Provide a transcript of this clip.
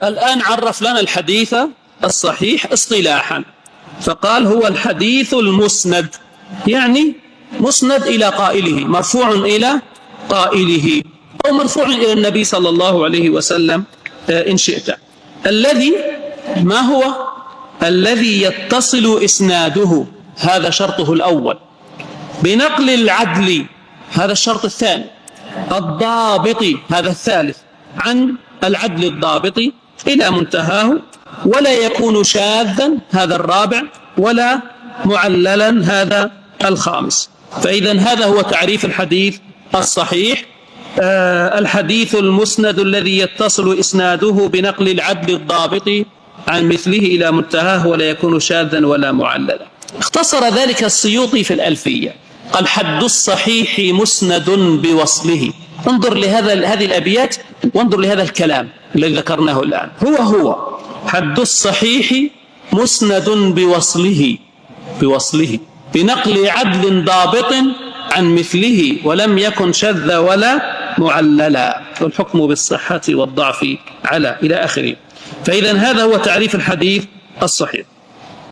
الآن عرف لنا الحديث الصحيح اصطلاحا، فقال هو الحديث المسند، يعني مسند إلى قائله، مرفوع إلى قائله أو مرفوع إلى النبي صلى الله عليه وسلم إن شئت. الذي ما هو؟ الذي يتصل إسناده، هذا شرطه الأول، بنقل العدل، هذا الشرط الثاني، الضابط هذا الثالث، عن العدل الضابط إلى منتهاه، ولا يكون شاذا هذا الرابع، ولا معللا هذا الخامس. فإذا هذا هو تعريف الحديث الصحيح. الحديث المسند الذي يتصل إسناده بنقل العدل الضابط عن مثله إلى منتهاه ولا يكون شاذا ولا معللا. اختصر ذلك السيوطي في الألفية، قال حد الصحيح مسند بوصله. انظر هذه الأبيات وانظر لهذا الكلام الذي ذكرناه الآن. هو حد الصحيح مسند بوصله بنقل عدل ضابط عن مثله ولم يكن شذ ولا معللا، والحكم بالصحة والضعف على إلى آخره. فإذا هذا هو تعريف الحديث الصحيح.